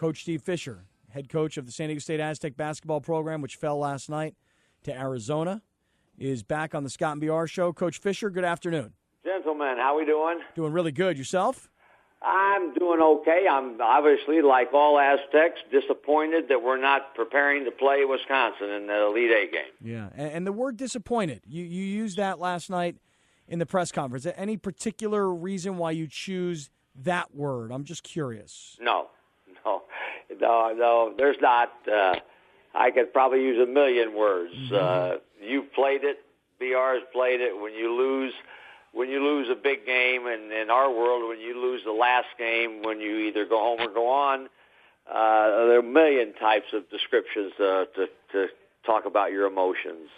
Coach Steve Fisher, head coach of the San Diego State Aztec basketball program, which fell last night to Arizona, is back on the Scott and BR show. Coach Fisher, good afternoon. Gentlemen, how we doing? Doing really good. Yourself? I'm doing okay. I'm obviously, like all Aztecs, disappointed that we're not preparing to play Wisconsin in the Elite Eight game. Yeah, and the word disappointed, you used that last night in the press conference. Any particular reason why you choose that word? I'm just curious. No, there's not. I could probably use a million words. You've played it. BR's played it. When you lose a big game, and in our world, when you lose the last game, when you either go home or go on, there are a million types of descriptions to talk about your emotions.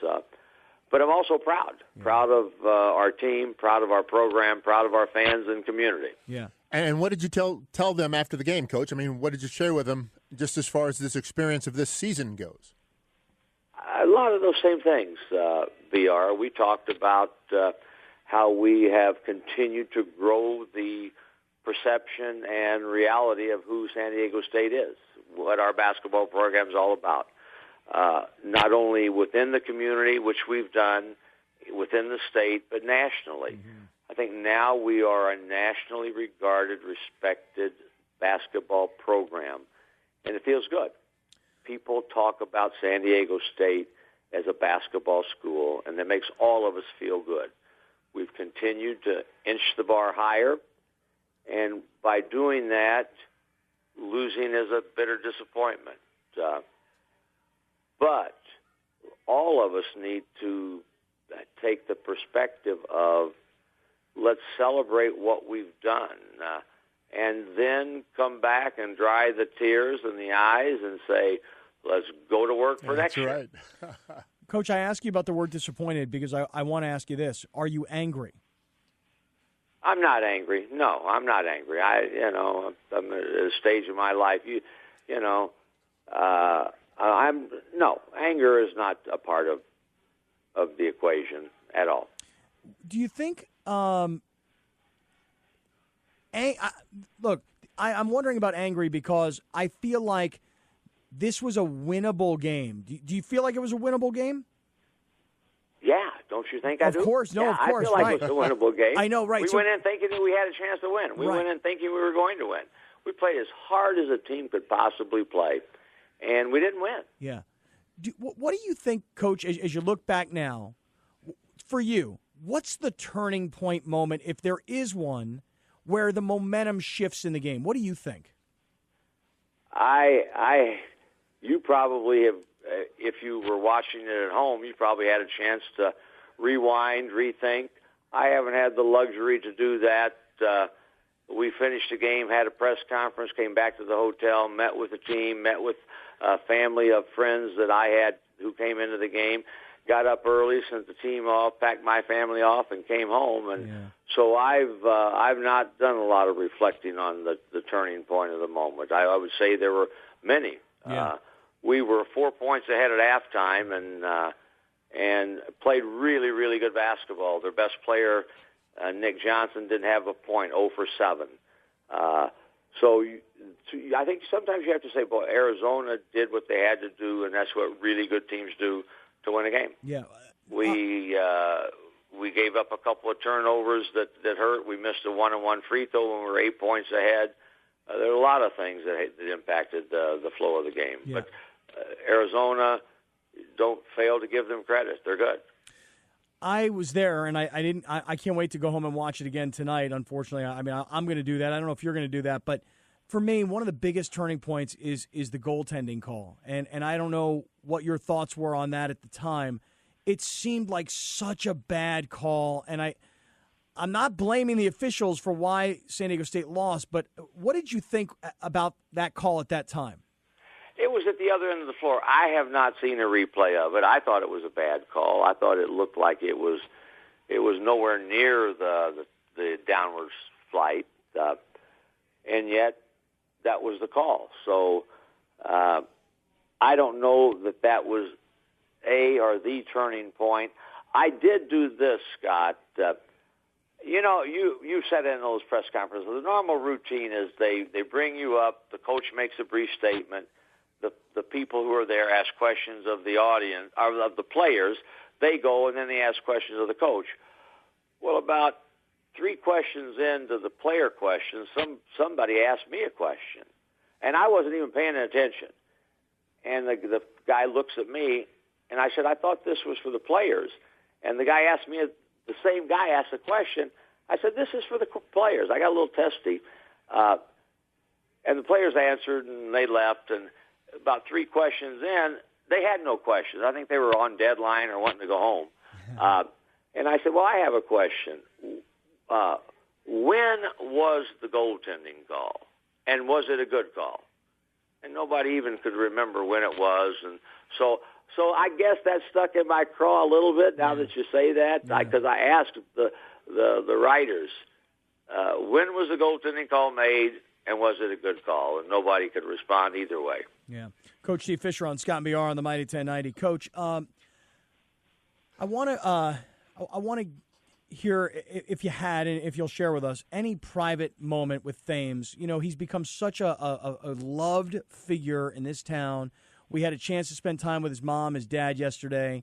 But I'm also proud of our team, proud of our program, proud of our fans and community. Yeah. And what did you tell them after the game, Coach? I mean, what did you share with them just as far as this experience of this season goes? A lot of those same things, BR. We talked about how we have continued to grow the perception and reality of who San Diego State is, what our basketball program is all about. Not only within the community, which we've done within the state, but nationally. Mm-hmm. I think now we are a nationally regarded, respected basketball program, and it feels good. People talk about San Diego State as a basketball school, and that makes all of us feel good. We've continued to inch the bar higher, and by doing that, losing is a bitter disappointment. But all of us need to take the perspective of let's celebrate what we've done, and then come back and dry the tears in the eyes and say, let's go to work for next year. That's right. Coach, I ask you about the word disappointed because I want to ask you this. Are you angry? I'm not angry. No, I'm not angry. I'm at a stage in my life. Anger is not a part of the equation at all. Do you think? Look, I'm wondering about angry because I feel like this was a winnable game. Do you feel like it was a winnable game? Yeah, don't you think I do? Of course, I feel like it was a winnable game. I know, right. We went in thinking that we had a chance to win. We went in thinking we were going to win. We played as hard as a team could possibly play, and we didn't win. Yeah. What do you think, Coach, as you look back now, for you, what's the turning point moment, if there is one, where the momentum shifts in the game? What do you think? You probably have, if you were watching it at home, you probably had a chance to rewind, rethink. I haven't had the luxury to do that. We finished the game, had a press conference, came back to the hotel, met with the team, met with a family of friends that I had who came into the game, got up early, sent the team off, packed my family off, and came home. And so I've not done a lot of reflecting on the turning point of the moment. I would say there were many. Yeah. We were 4 points ahead at halftime and played really, really good basketball. Their best player, Nick Johnson, didn't have a point, 0 for 7. I think sometimes you have to say, boy, Arizona did what they had to do, and that's what really good teams do to win a game. Yeah. We gave up a couple of turnovers that hurt. We missed a 1-on-1 free throw when we were 8 points ahead. There are a lot of things that impacted the flow of the game. Yeah. But Arizona, don't fail to give them credit. They're good. I was there, and I can't wait to go home and watch it again tonight, unfortunately. I mean, I'm going to do that. I don't know if you're going to do that. But for me, one of the biggest turning points is the goaltending call. And I don't know what your thoughts were on that at the time. It seemed like such a bad call, and I'm not blaming the officials for why San Diego State lost, but what did you think about that call at that time? It was at the other end of the floor. I have not seen a replay of it. I thought it was a bad call. I thought it looked like it was nowhere near the downward flight, and yet that was the call. So I don't know that was or the turning point. I did do this, Scott. You know, you said in those press conferences, the normal routine is they bring you up, the coach makes a brief statement, the people who are there ask questions of the audience, or of the players, they go and then they ask questions of the coach. Well, about 3 questions into the player questions, somebody asked me a question, and I wasn't even paying attention. And the guy looks at me, and I said, I thought this was for the players. And the guy asked me, the same guy asked a question. I said, this is for the players. I got a little testy. And the players answered, and they left. And about 3 questions in, they had no questions. I think they were on deadline or wanting to go home. And I said, well, I have a question. When was the goaltending call? And was it a good call? And nobody even could remember when it was. And so I guess that stuck in my craw a little bit now that you say that, because I asked the writers, when was the goaltending call made, and was it a good call? And nobody could respond either way. Yeah. Coach Steve Fisher on Scott and BR on the Mighty 1090. Coach, I want to hear, if you had, and if you'll share with us, any private moment with Thames. You know, he's become such a loved figure in this town. We had a chance to spend time with his mom, his dad yesterday.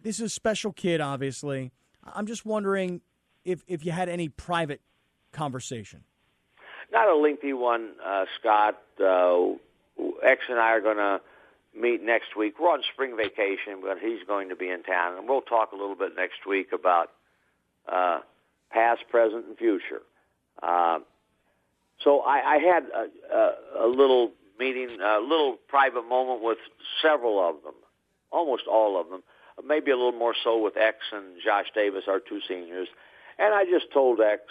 This is a special kid, obviously. I'm just wondering if you had any private conversation. Not a lengthy one, Scott. X and I are going to meet next week. We're on spring vacation, but he's going to be in town, and we'll talk a little bit next week about past, present, and future. So I had a little meeting, a little private moment with several of them, almost all of them, maybe a little more so with X and Josh Davis, our 2 seniors. And I just told X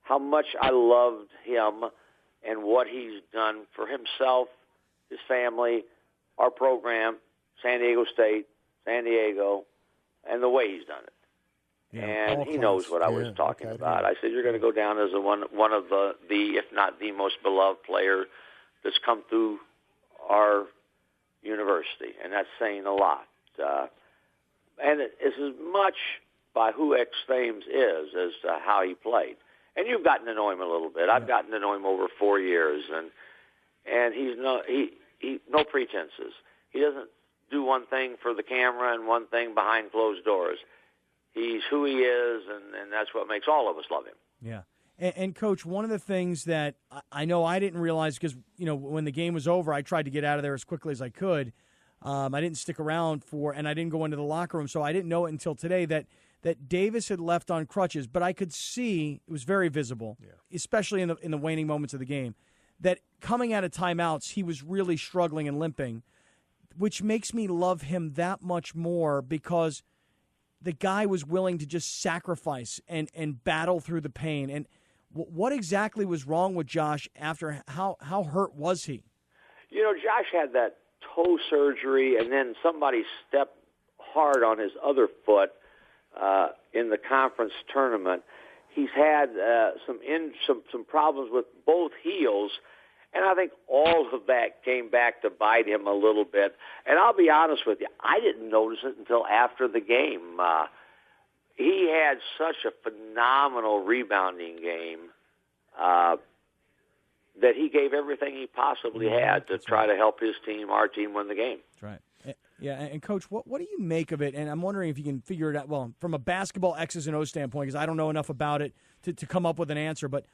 how much I loved him and what he's done for himself, his family, our program, San Diego State, San Diego, and the way he's done it. Yeah, and he knows what I was talking about. I said, you're going to go down as one of the, if not the most beloved player that's come through our university, and that's saying a lot. And it's as much by who X Thames is as how he played. And you've gotten to know him a little bit. I've gotten to know him over 4 years, and he's no pretenses. He doesn't do one thing for the camera and one thing behind closed doors. He's who he is, and that's what makes all of us love him. Yeah. And Coach, one of the things that I know I didn't realize, because, you know, when the game was over, I tried to get out of there as quickly as I could. I didn't stick around and I didn't go into the locker room, so I didn't know it until today that Davis had left on crutches. But I could see, it was very visible, especially in the waning moments of the game, that coming out of timeouts, he was really struggling and limping, which makes me love him that much more, because the guy was willing to just sacrifice and battle through the pain. And what exactly was wrong with Josh after? How hurt was he? You know, Josh had that toe surgery, and then somebody stepped hard on his other foot in the conference tournament. He's had some problems with both heels, and I think all of that came back to bite him a little bit. And I'll be honest with you, I didn't notice it until after the game. He had such a phenomenal rebounding game that he gave everything he possibly had to try to help his team, our team, win the game. That's right. Yeah, and Coach, what do you make of it? And I'm wondering if you can figure it out, well, from a basketball X's and O's standpoint, because I don't know enough about it to come up with an answer, but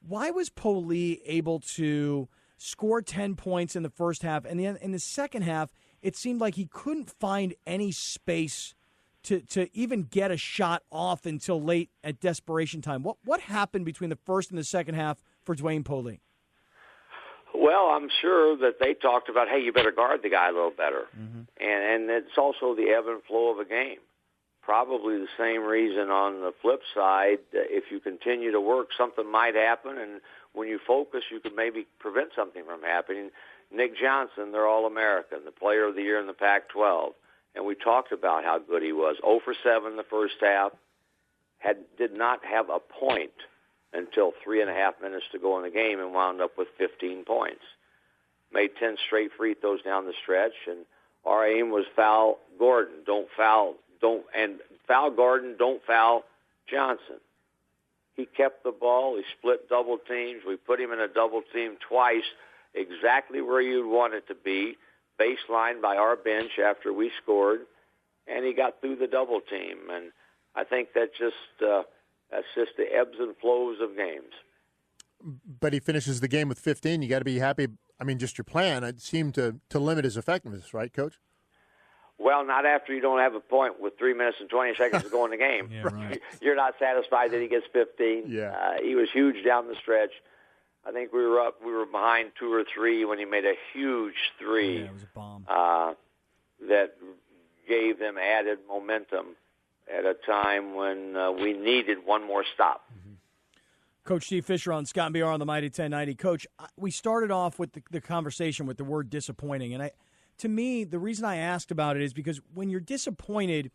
why was Poli able to score 10 points in the first half, and then in the second half, it seemed like he couldn't find any space to even get a shot off until late at desperation time? What happened between the first and the second half for Dwayne Poli? Well, I'm sure that they talked about, hey, you better guard the guy a little better. Mm-hmm. And it's also the ebb and flow of a game. Probably the same reason on the flip side, if you continue to work, something might happen, and when you focus, you could maybe prevent something from happening. Nick Johnson, they're All-American, the player of the year in the Pac-12, and we talked about how good he was. 0 for 7 the first half, did not have a point until 3.5 minutes to go in the game, and wound up with 15 points. Made 10 straight free throws down the stretch, and our aim was foul Gordon, don't foul Gordon, don't foul Johnson. He kept the ball. He split double teams. We put him in a double team twice, exactly where you'd want it to be, baseline by our bench after we scored, and he got through the double team. And I think that's just the ebbs and flows of games. But he finishes the game with 15. You got to be happy. I mean, just your plan, it seemed to limit his effectiveness, right, Coach? Well, not after you don't have a point with 3 minutes and 20 seconds to go in the game. Yeah, right. You're not satisfied that he gets 15. Yeah. He was huge down the stretch. I think we were behind 2 or 3 when he made a huge three. Yeah, it was a bomb. That gave them added momentum at a time when we needed one more stop. Coach Steve Fisher on Scott and BR on the Mighty 1090. Coach, we started off with the conversation with the word disappointing, and to me, the reason I asked about it is because when you're disappointed,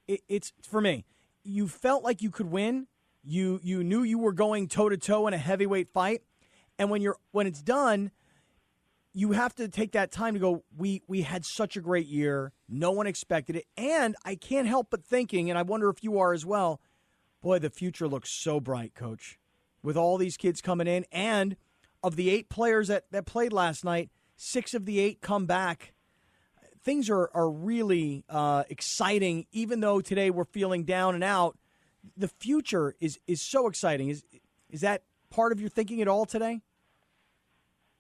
it's for me, you felt like you could win. You knew you were going toe-to-toe in a heavyweight fight, and when it's done, you have to take that time to go, we had such a great year. No one expected it, and I can't help but thinking, and I wonder if you are as well, boy, the future looks so bright, Coach. With all these kids coming in, and of the 8 players that played last night, 6 of the 8 come back. Things are really exciting, even though today we're feeling down and out. The future is so exciting. Is that part of your thinking at all today?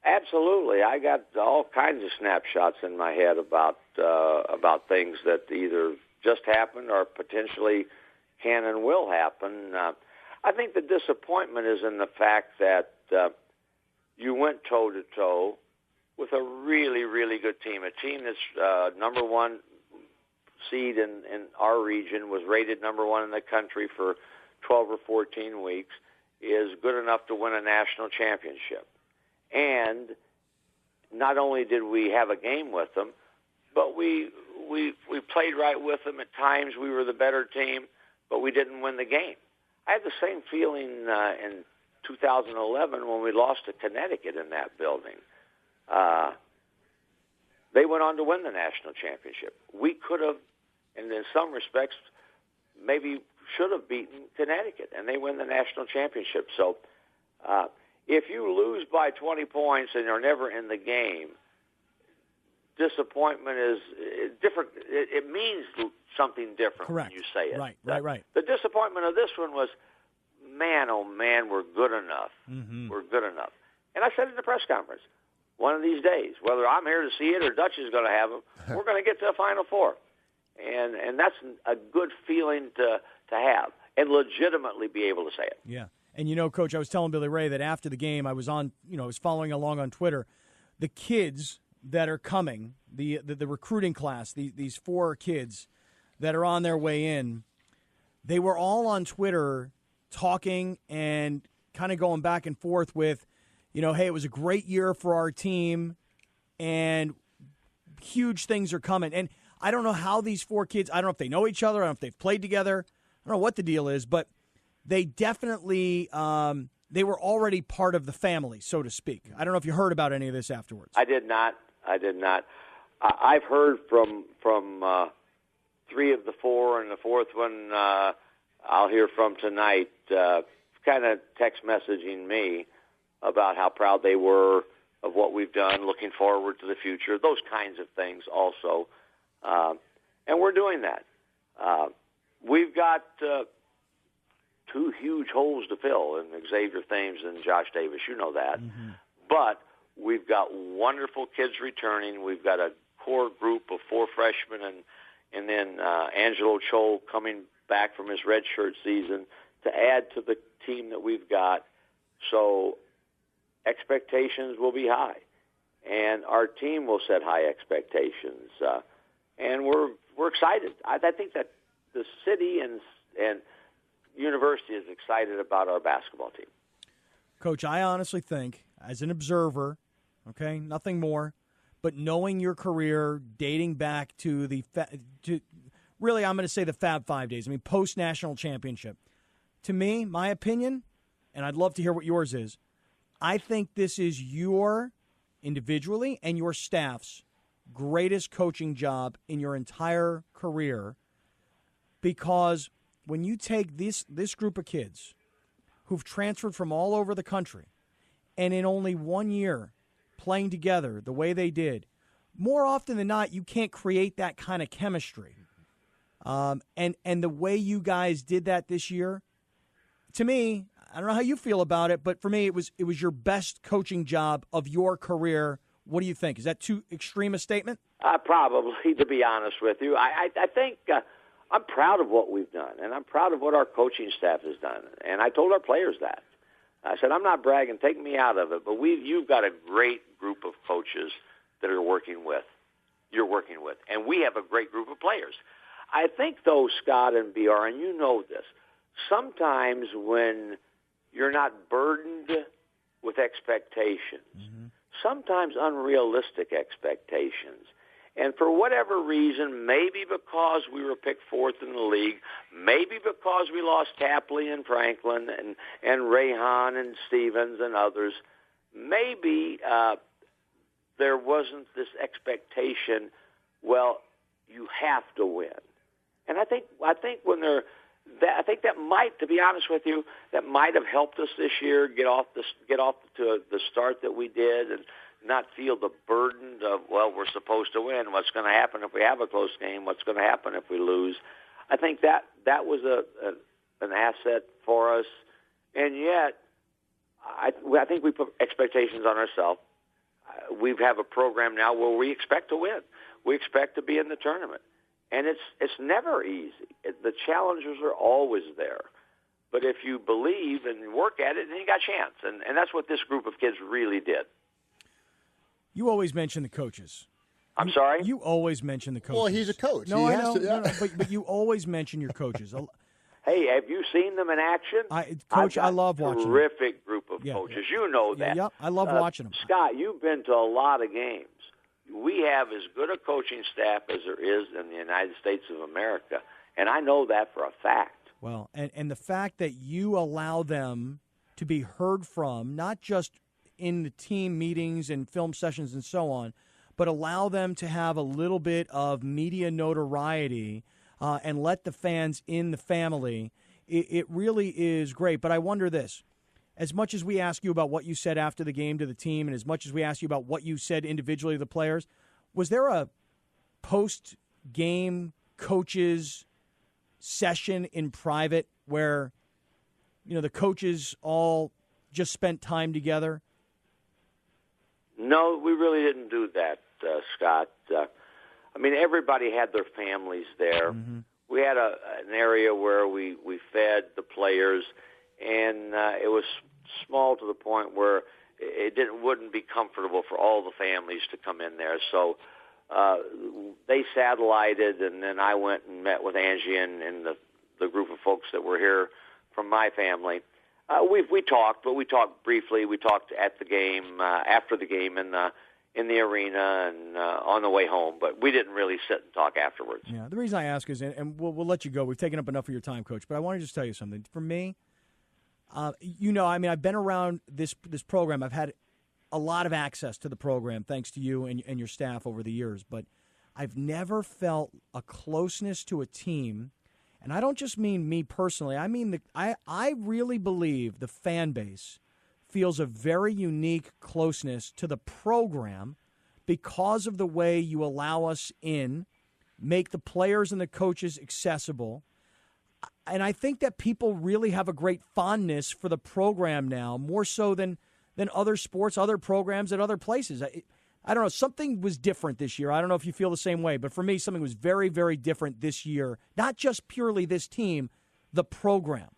Absolutely. I got all kinds of snapshots in my head about things that either just happened or potentially can and will happen. I think the disappointment is in the fact that you went toe-to-toe with a really, really good team. A team that's number 1 seed in our region, was rated number 1 in the country for 12 or 14 weeks, is good enough to win a national championship. And not only did we have a game with them, but we played right with them. At times we were the better team, but we didn't win the game. I had the same feeling in 2011 when we lost to Connecticut in that building. They went on to win the national championship. We could have, and in some respects, maybe should have beaten Connecticut, and they win the national championship. So if you lose by 20 points and you're never in the game, disappointment is different. It means something different. Correct. When you say it. Right. The disappointment of this one was, man, oh man, we're good enough. Mm-hmm. We're good enough. And I said in the press conference, one of these days, whether I'm here to see it or Dutch is going to have them, we're going to get to a Final Four. And that's a good feeling to have and legitimately be able to say it. Yeah. And, Coach, I was telling Billy Ray that after the game I was I was following along on Twitter. The kids that are coming, the recruiting class, these 4 kids that are on their way in, they were all on Twitter talking and kind of going back and forth with, hey, it was a great year for our team and huge things are coming. And I don't know how these 4 kids, I don't know if they know each other, I don't know if they've played together, I don't know what the deal is, but they definitely they were already part of the family, so to speak. I don't know if you heard about any of this afterwards. I did not. I've heard from 3 of the 4, and the 4th one I'll hear from tonight, kind of text messaging me about how proud they were of what we've done, looking forward to the future, those kinds of things also. And we're doing that. We've got 2 huge holes to fill in Xavier Thames and Josh Davis. You know that. Mm-hmm. But we've got wonderful kids returning. We've got a core group of 4 freshmen and then Angelo Chol coming back from his redshirt season to add to the team that we've got. So expectations will be high, and our team will set high expectations. And we're excited. I think that the city and university is excited about our basketball team. Coach, I honestly think, as an observer, okay, nothing more, but knowing your career dating back to really, I'm going to say the Fab 5 days. I mean, post-national championship. To me, my opinion, and I'd love to hear what yours is, I think this is your, individually, and your staff's greatest coaching job in your entire career, because when you take this group of kids who've transferred from all over the country, and in only 1 year playing together the way they did, more often than not, you can't create that kind of chemistry. And the way you guys did that this year, to me, I don't know how you feel about it, but for me, it was your best coaching job of your career. What do you think? Is that too extreme a statement? Probably, to be honest with you. I think I'm proud of what we've done, and I'm proud of what our coaching staff has done. And I told our players that. I said, I'm not bragging, take me out of it, but you've got a great group of coaches that you're working with, and we have a great group of players. I think, though, Scott and BR, and you know this, sometimes when you're not burdened with expectations, sometimes unrealistic expectations, and for whatever reason, maybe because we were picked fourth in the league, maybe because we lost Tapley and Franklin and Rayhan and Stevens and others, maybe there wasn't this expectation, well, you have to win. And I think when I think that might, to be honest with you, that might have helped us this year get off to the start that we did and not feel the burden of, well, we're supposed to win. What's going to happen if we have a close game? What's going to happen if we lose? I think that was an asset for us, and yet I think we put expectations on ourselves. We have a program now where we expect to win. We expect to be in the tournament. And it's never easy. The challenges are always there. But if you believe and work at it, then you got a chance. And that's what this group of kids really did. You always mention the coaches. I'm sorry? You always mention the coaches. Well, he's a coach. No, I know. No, but you always mention your coaches. Hey, have you seen them in action? Coach, I love watching them. Terrific group of coaches. You know that. Yep, I love watching them. Scott, you've been to a lot of games. We have as good a coaching staff as there is in the United States of America, and I know that for a fact. Well, and the fact that you allow them to be heard from, not just in the team meetings and film sessions and so on, but allow them to have a little bit of media notoriety and let the fans in the family, it really is great. But I wonder this. As much as we ask you about what you said after the game to the team and as much as we ask you about what you said individually to the players, was there a post-game coaches session in private where, the coaches all just spent time together? No, we really didn't do that, Scott. Everybody had their families there. Mm-hmm. We had an area where we fed the players, and it was small to the point where it wouldn't be comfortable for all the families to come in there. So they satellited, and then I went and met with Angie and the group of folks that were here from my family. We talked, but we talked briefly. We talked at the game, after the game in the arena, and on the way home. But we didn't really sit and talk afterwards. Yeah, the reason I ask is, and we'll let you go. We've taken up enough of your time, Coach. But I want to just tell you something. For me, I've been around this program. I've had a lot of access to the program, thanks to you and your staff over the years. But I've never felt a closeness to a team. And I don't just mean me personally. I mean, I really believe the fan base feels a very unique closeness to the program because of the way you allow us in, make the players and the coaches accessible. And I think that people really have a great fondness for the program now, more so than other sports, other programs at other places. I don't know. Something was different this year. I don't know if you feel the same way, but for me, something was very, very different this year. Not just purely this team, the program.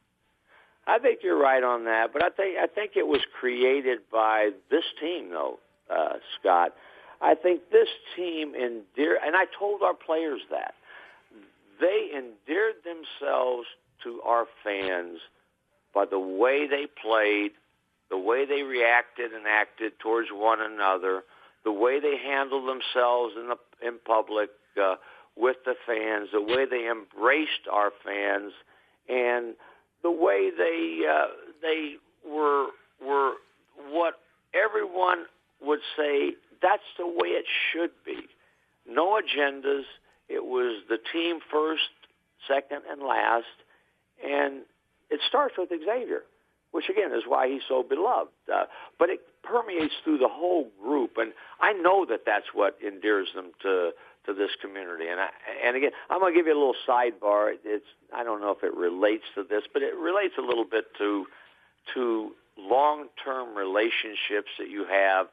I think you're right on that, but I think it was created by this team, though, Scott. I think this team endeared, and I told our players that, they endeared themselves to our fans by the way they played, the way they reacted and acted towards one another, the way they handled themselves in public with the fans, the way they embraced our fans, and the way they were what everyone would say that's the way it should be. No agendas. It was the team first, second, and last. And it starts with Xavier. which again is why he's so beloved. But it permeates through the whole group, and I know that that's what endears them to this community. And again, I'm going to give you a little sidebar. I don't know if it relates to this, but it relates a little bit to long-term relationships that you have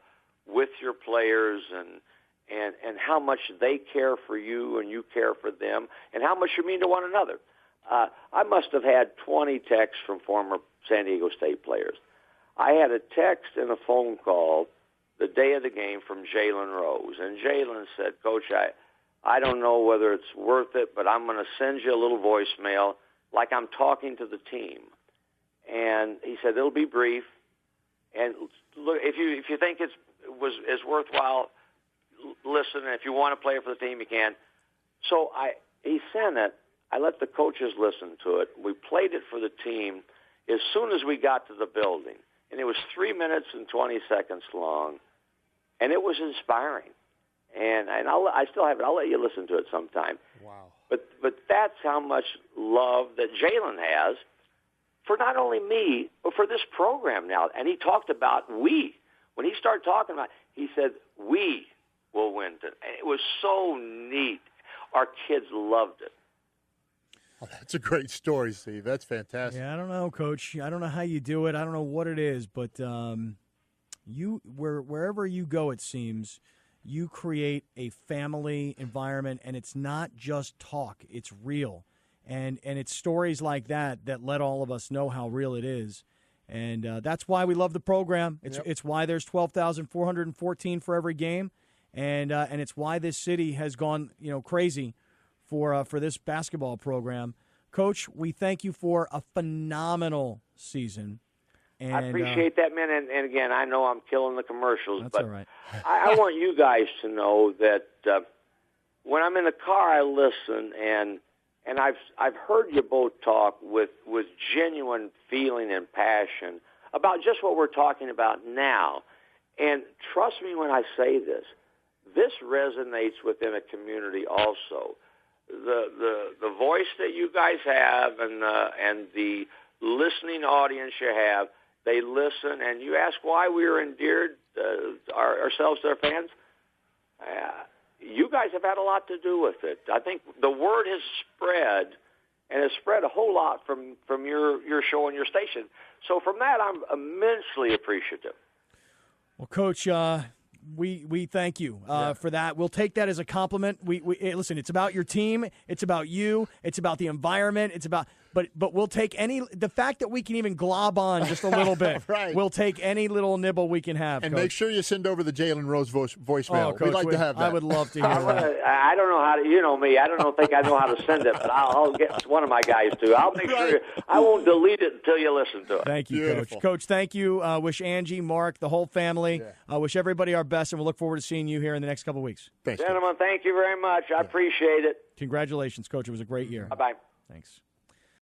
with your players, and how much they care for you and you care for them, and how much you mean to one another. I must have had 20 texts from former San Diego State players. I had a text and a phone call the day of the game from Jalen Rose, and Jalen said, Coach, I don't know whether it's worth it, but I'm going to send you a little voicemail like I'm talking to the team. And he said, it'll be brief. And look, if you think it's worthwhile, listen. And if you want to play for the team, you can. So he sent it. I let the coaches listen to it. We played it for the team as soon as we got to the building. And it was 3 minutes and 20 seconds long. And it was inspiring. And I still have it. I'll let you listen to it sometime. Wow. But that's how much love that Jalen has for not only me, but for this program now. And he talked about we. When he started talking about it, he said, we will win. It was so neat. Our kids loved it. Oh, that's a great story, Steve. That's fantastic. Yeah, I don't know, Coach. I don't know how you do it. I don't know what it is, but wherever you go, it seems, you create a family environment, and it's not just talk. It's real. And it's stories like that let all of us know how real it is. And that's why we love the program. It's why there's 12,414 for every game. And it's why this city has gone crazy for this basketball program. Coach, we thank you for a phenomenal season. And, I appreciate that, man. And again, I know I'm killing the commercials, that's but all right. I want you guys to know that when I'm in the car, I listen, and I've heard you both talk with genuine feeling and passion about just what we're talking about now. And trust me when I say this resonates within a community also. The voice that you guys have and the listening audience you have, they listen, and you ask why we are endeared ourselves to our fans. You guys have had a lot to do with it. I think the word has spread, and has spread a whole lot from your show and your station. So from that, I'm immensely appreciative. Well, Coach, we thank you for that. We'll take that as a compliment. We listen. It's about your team. It's about you. It's about the environment. It's about. But we'll take the fact that we can even glob on just a little bit. Right. We'll take any little nibble we can have. And Coach. Make sure you send over the Jalen Rose voicemail. Oh, Coach, We'd like to have that. I would love to hear that. I don't know how to. You know me. I don't think I know how to send it, but I'll get one of my guys to. I'll make sure. I won't delete it until you listen to it. Thank you, Beautiful. Coach. Coach, thank you. Wish Angie, Mark, the whole family. Wish everybody our best, and we'll look forward to seeing you here in the next couple of weeks. Thanks, Gentlemen, thank you very much. I appreciate it. Congratulations, Coach. It was a great year. Bye-bye. Thanks.